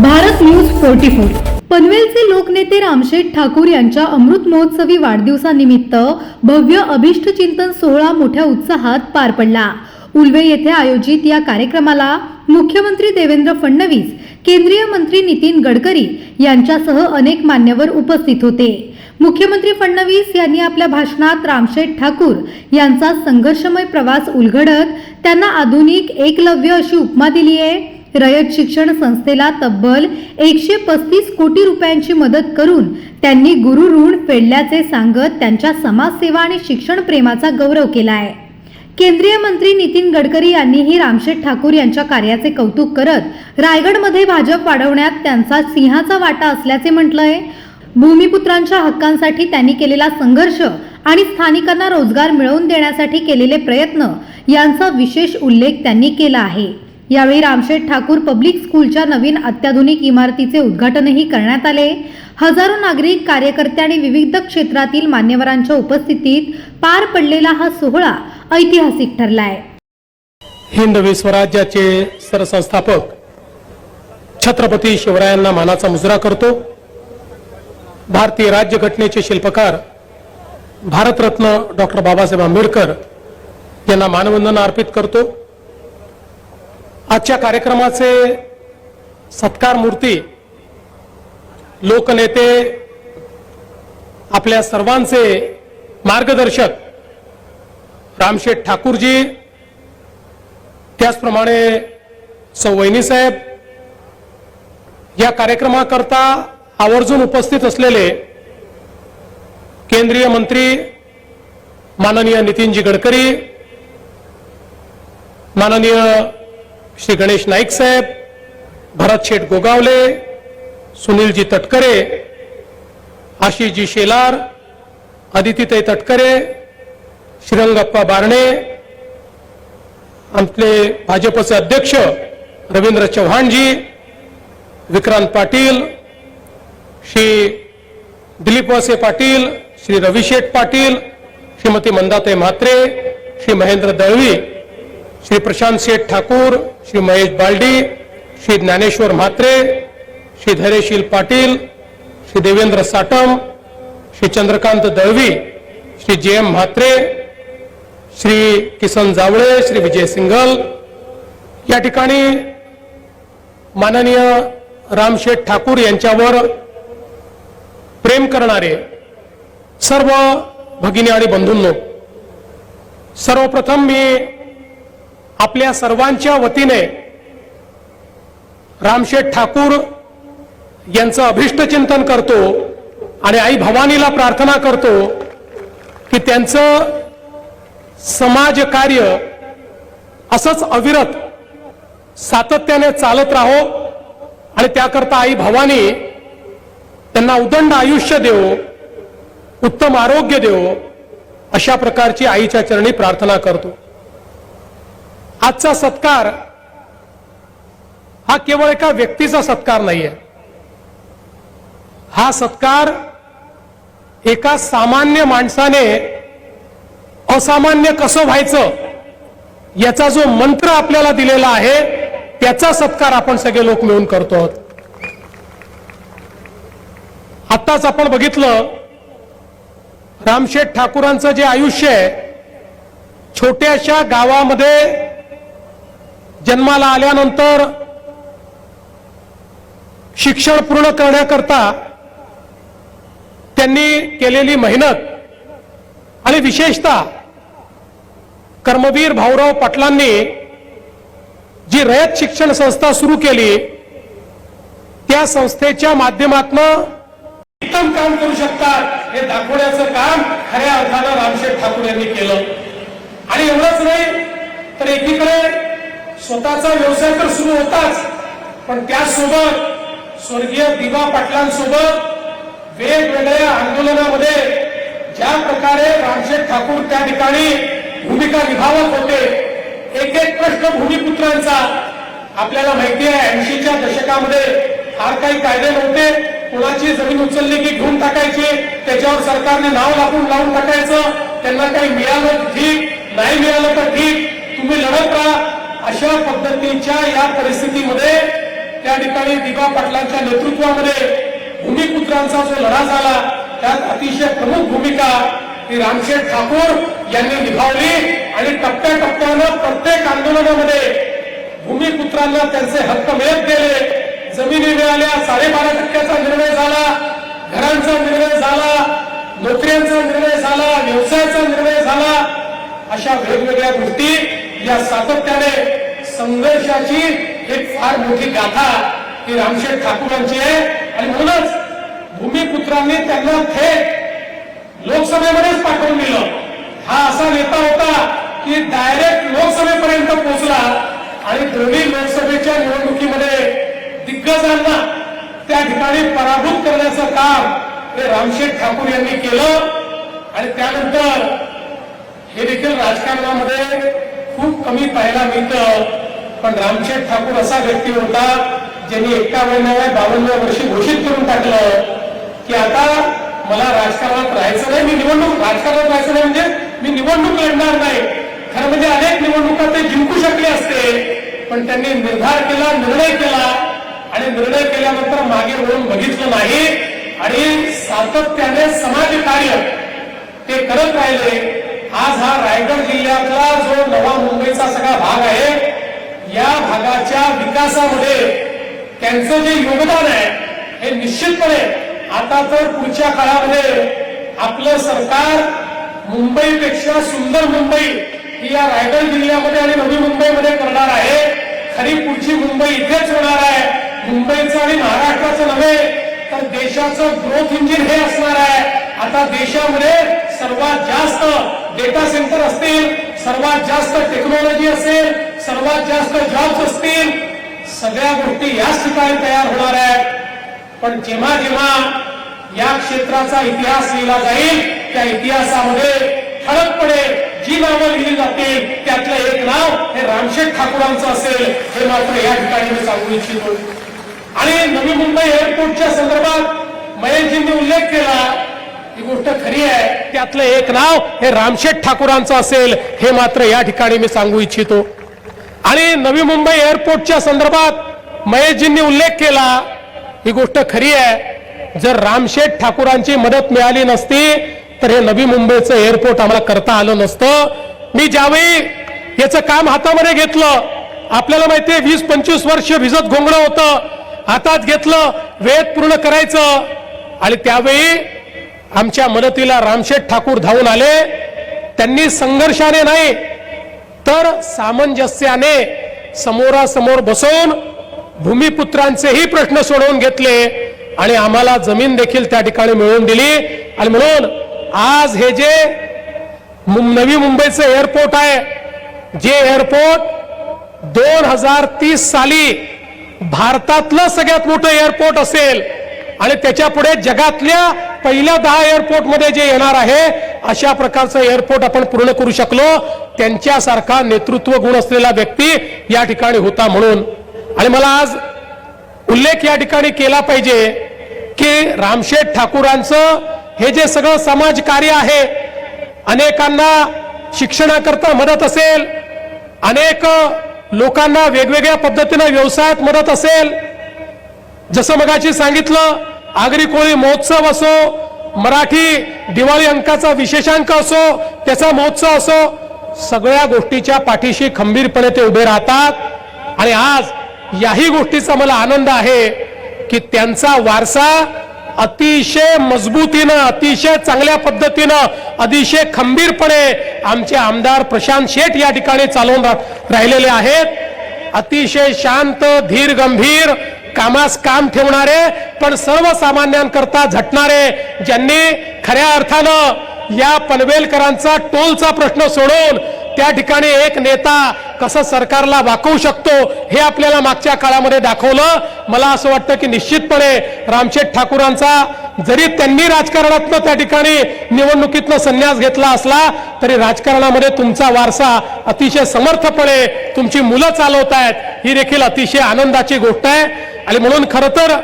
Bharat news 44. पनवेलचे लोकनेते रामशेठ ठाकूर यांच्या अमृत महोत्सवी वाढदिवसानिमित्त भव्य अभिष्ट चिंतन सोहळा मोठ्या उत्साहात पार पडला. उल्वे येथे आयोजित या कार्यक्रमाला मुख्यमंत्री देवेंद्र फडणवीस, केंद्रीय मंत्री नितीन गडकरी यांच्यासह अनेक मान्यवर उपस्थित होते. मुख्यमंत्री फडणवीस यांनी आपल्या भाषणात रामशेठ ठाकूर यांचा संघर्षमय प्रवास उलगडत त्यांना आधुनिक एकलव्य अशी उपमा दिली आहे. रयत शिक्षण संस्थेला तब्बल 135 कोटी रुपयांची मदत करून त्यांनी गुरु ऋण फेडल्याचे सांगत त्यांच्या समाजसेवा आणि शिक्षण प्रेमाचा गौरव केला आहे. केंद्रीय मंत्री नितीन गडकरी यांनीही रामशेठ ठाकूर यांच्या कार्याचे कौतुक करत रायगडमध्ये भाजप वाढवण्यात त्यांचा सिंहाचा वाटा असल्याचे म्हटलंय. भूमिपुत्रांच्या हक्कांसाठी त्यांनी केलेला संघर्ष आणि स्थानिकांना रोजगार मिळवून देण्यासाठी केलेले प्रयत्न यांचा विशेष उल्लेख त्यांनी केला आहे. यावेळी रामशेठ ठाकूर पब्लिक स्कूलच्या नवीन अत्याधुनिक इमारतीचे उद्घाटनही करण्यात आले. हजारो नागरिक, कार्यकर्ते आणि विविध क्षेत्रातील मान्यवरांच्या उपस्थितीत पार पडलेला हा सोहळा ऐतिहासिक ठरला आहे. हिंदवी स्वराज्याचे सरसंस्थापक छत्रपती शिवरायांना मानाचा मुजरा करतो. भारतीय राज्यघटनेचे शिल्पकार भारतरत्न डॉक्टर बाबासाहेब आंबेडकर यांना मानवंदना अर्पित करतो. आजच्या कार्यक्रमाचे सत्कार मूर्ती, लोकनेते, आपल्या सर्वांचे मार्गदर्शक रामशेठ ठाकूरजी, त्याचप्रमाणे सौ वहिनीसाहेब, या कार्यक्रमाकरता आवर्जून उपस्थित असलेले केंद्रीय मंत्री माननीय नितीनजी गडकरी, माननीय श्री गणेश नाईक साहेब, भरत शेठ गोगावले, सुनीलजी तटकरे, आशिषजी शेलार, अदितीताई तटकरे, श्रीरंगप्पा बारणे, आपले भाजपचे अध्यक्ष रवींद्र चव्हाणजी, विक्रांत पाटील, श्री दिलीप वळसे पाटील, श्री रविशेठ पाटील, श्रीमती मंदाताई म्हात्रे, श्री महेंद्र दळवी, श्री प्रशांत शेठ ठाकूर, श्री महेश बालडी, श्री ज्ञानेश्वर म्हात्रे, श्री धैर्यशील पाटील, श्री देवेंद्र साटम, श्री चंद्रकांत दळवी, श्री जे.एम. म्हात्रे, श्री किसन जावळे, श्री विजय सिंगल, या ठिकाणी माननीय रामशेठ ठाकूर यांच्यावर प्रेम करणारे सर्व भगिनी आणि बंधूंनो, सर्वप्रथम मी आपल्या सर्वांच्या वतीने रामशेठ ठाकूर यांचं अभिष्ट चिंतन करतो आणि आई भवानीला प्रार्थना करतो की त्यांचं समाज कार्य असंच अविरत सातत्याने चालत राहो आणि त्याकरता आई भवानी त्यांना उदंड आयुष्य देवो, उत्तम आरोग्य देवो, अशा प्रकारची आईच्या चरणी प्रार्थना करतो. आजचा सत्कार हा केवळ एका व्यक्तीचा सत्कार नाहीये. हा सत्कार एका सामान्य माणसाने असामान्य कसं व्हायचं याचा जो मंत्र आपल्याला दिलेला आहे त्याचा सत्कार आपण सगळे लोक मिळून करतो आहोत. आत्ताच आपण बघितलं रामशेठ ठाकूरांचं जे आयुष्य आहे, छोट्याशा गावामध्ये जन्माला आल्यानंतर शिक्षण पूर्ण करण्याकरता त्यांनी केलेली मेहनत आणि विशेषतः कर्मवीर भाऊराव पाटलांनी जी रयत शिक्षण संस्था सुरू केली, त्या संस्थेच्या माध्यमातून उत्तम काम करू शकतात हे दाखवण्याचं काम खऱ्या अर्थानं रामशेठ ठाकूर यांनी केलं. आणि एवढंच नाही तर एकीकडे स्वतःचा व्यवसाय तर सुरू होताच, पण त्यासोबत स्वर्गीय दिवा पाटलांसोबत वेगवेगळ्या आंदोलनामध्ये ज्या प्रकारे रामशेठ ठाकूर त्या ठिकाणी भूमिका निभावत होते, एक एक प्रश्न भूमिपुत्रांचा आपल्याला माहिती आहे. 80च्या दशकामध्ये फार काही कायदे नव्हते. कुणाची जमीन उचलली की घेऊन टाकायची, त्याच्यावर सरकारने नाव लावून टाकायचं. त्यांना काही मिळालं ठीक, नाही मिळालं तर ठीक, तुम्ही लढत राहा, अशा पद्धतीच्या या परिस्थितीमध्ये त्या ठिकाणी दिबा पाटलांच्या नेतृत्वामध्ये भूमिपुत्रांचा जो लढा झाला त्यात अतिशय प्रमुख भूमिका ही रामशेठ ठाकूर यांनी निभावली आणि टप्प्याटप्प्यानं प्रत्येक आंदोलनामध्ये भूमिपुत्रांना त्यांचे हक्क मिळत गेले. जमिनी मिळाल्या, 12.5% निर्णय झाला, घरांचा निर्णय झाला, नोकऱ्यांचा निर्णय झाला, व्यवसायाचा निर्णय झाला. अशा वेगवेगळ्या गोष्टी या सातत्याने संघर्षाची एक फार मोठी गाथा ही रामशेठ ठाकूरांची आहे. आणि म्हणूनच भूमिपुत्रांनी त्यांना थेट लोकसभेमध्येच पाठवून दिलं. हा असा नेता होता की डायरेक्ट लोकसभेपर्यंत पोहोचला आणि दोन्ही लोकसभेच्या निवडणुकीमध्ये दिग्गजांना त्या ठिकाणी पराभूत करण्याचं काम हे रामशेठ ठाकूर यांनी केलं. आणि त्यानंतर हे देखील राजकारणामध्ये खूप कमी पाहायला मिळतं, पण रामशेठ ठाकूर असा व्यक्ती होता ज्यांनी 51व्या वर्षी घोषित करून टाकलं की आता मला राजकारणात राहायचं नाही, मी राजकारणात राहायचं नाही म्हणजे मी निवडणूक लढणार नाही. खरं म्हणजे अनेक निवडणुका ते जिंकू शकले असते, पण त्यांनी निर्धार केला, निर्णय केला आणि निर्णय केल्यानंतर मागे वळून बघितलं नाही आणि सातत्याने समाजकार्य ते करत राहिले. आज हा रायगड जिल्ह्यातला जो नवा मुंबईचा सगळा भाग आहे, या भागाच्या विकासामध्ये त्यांचं जे योगदान आहे हे निश्चितपणे आता तर पुढच्या काळामध्ये आपलं सरकार मुंबईपेक्षा सुंदर मुंबई ही या रायगड जिल्ह्यामध्ये आणि नवी मुंबईमध्ये करणार आहे. खरी पुढची मुंबई इथेच होणार आहे. मुंबईचं आणि महाराष्ट्राचं नव्हे तर देशाचं ग्रोथ इंजिन हे असणार आहे. आता देशामध्ये सर्वात जास्त डेटा सेंटर असतील, सर्वात जास्त टेक्नॉलॉजी असेल, सर्वात जास्त जॉब्स असतील, सगळ्या गोष्टी याच ठिकाणी तयार होणार आहेत. पण जेव्हा जेव्हा या क्षेत्राचा इतिहास लिहिला जाईल त्या इतिहासामध्ये ठळकपणे जी नावं लिहिली जातील त्यातलं एक नाव हे रामशेठ ठाकूरांचं असेल हे मात्र या ठिकाणी मी सांगू इच्छितो. आणि नवी मुंबई एअरपोर्टच्या संदर्भात मयंकजींनी उल्लेख केला, ही गोष्ट खरी आहे, त्यातलं एक नाव हे रामशेठ ठाकूरांचं असेल हे मात्र या ठिकाणी मी सांगू इच्छितो. आणि नवी मुंबई एअरपोर्टच्या संदर्भात मयंकजींनी उल्लेख केला, ही गोष्ट खरी आहे. जर रामशेठ ठाकूरांची मदत मिळाली नसती तर हे नवी मुंबईचं एअरपोर्ट आम्हाला करता आलं नसतं. मी ज्यावेळी याचं काम हातामध्ये घेतलं, आपल्याला माहितीये 20-25 वर्ष भिजत घोंगडं होतं, हातात घेतलं, वेळ पूर्ण करायचं. आणि त्यावेळी आमच्या मदतीला रामशेठ ठाकूर धावून आले. त्यांनी संघर्षाने नाही तर सामंजस्याने समोरासमोर बसवून भूमिपुत्रांचेही प्रश्न सोडवून घेतले आणि आम्हाला जमीन देखील त्या ठिकाणी मिळवून दिली. आणि म्हणून आज हे जे नवी मुंबईचं एअरपोर्ट आहे, जे एअरपोर्ट 2030 साली भारतातलं सगळ्यात मोठं एअरपोर्ट असेल आणि त्याच्या पुढे जगातल्या पहिल्या 10 एअरपोर्ट मध्ये जे येणार आहे अशा प्रकारचं एअरपोर्ट आपण पूर्ण करू शकलो, त्यांच्यासारखा नेतृत्व गुण असलेला व्यक्ती या ठिकाणी होता. म्हणून आणि मला आज उल्लेख या ठिकाणी केला पाहिजे की रामशेठ ठाकूरांचं हे जे सगळं समाजकार्य आहे, अनेकांना शिक्षणाकरता मदत असेल, अनेक लोकांना वेगवेगळ्या पद्धतीने व्यवसायात मदत असेल, जसं मगाशी सांगितलं आगरी कोळी महोत्सव असो, मराठी दिवाळी अंकाचा विशेषांक असो, त्याचा महोत्सव असो, सगळ्या गोष्टीच्या पाठीशी खंबीरपणे ते उभे राहतात. आणि आज याही गोष्टीचा मला आनंद आहे की त्यांचा वारसा अतिशय मजबूतीनं, अतिशय चांगल्या पद्धतीनं, अतिशय खंबीरपणे आमचे आमदार प्रशांत शेठ या ठिकाणी चालवून राहिलेले आहेत. अतिशय शांत, धीर, गंभीर, कामास काम ठेवणारे पण सर्वसामान्यांकरता झटणारे, ज्यांनी खऱ्या अर्थानं या पनवेलकरांचा टोलचा प्रश्न सोडवून त्या ठिकाणी एक नेता कसं सरकारला वाकवू शकतो हे आपल्याला मागच्या काळामध्ये दाखवलं. मला असं वाटतं की निश्चितपणे रामशेठ ठाकूरांचा जरी त्यांनी राजकारणातनं त्या ठिकाणी निवडणुकीतनं संन्यास घेतला असला तरी राजकारणामध्ये तुमचा वारसा अतिशय समर्थपणे तुमची मुलं चालवत आहेत, ही देखील अतिशय आनंदाची गोष्ट आहे. आणि म्हणून खरं तर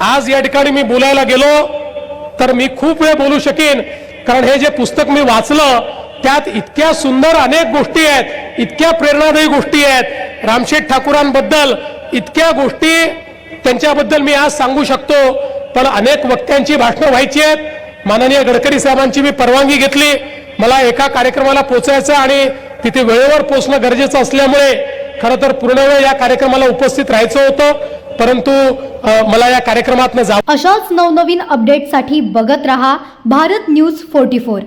आज या ठिकाणी मी बोलायला गेलो तर मी खूप वेळ बोलू शकेन, कारण हे जे पुस्तक मी वाचलं त्यात इतक्या सुंदर अनेक गोष्टी आहेत, इतक्या प्रेरणादायी गोष्टी आहेत, रामशेठ ठाकूरांबद्दल इतक्या गोष्टी त्यांच्याबद्दल मी आज सांगू शकतो, पण अनेक वक्त्यांची भाषणं व्हायची आहेत. माननीय गडकरी साहेबांची मी परवानगी घेतली. मला एका कार्यक्रमाला पोहोचायचं आणि तिथे वेळेवर पोहोचणं गरजेचं असल्यामुळे खरं तर पूर्ण वेळ या कार्यक्रमाला उपस्थित राहायचं होतं, परंतु मला या कार्यक्रमातनं जावं. अशाच नवनवीन अपडेटसाठी बघत रहा भारत न्यूज 44.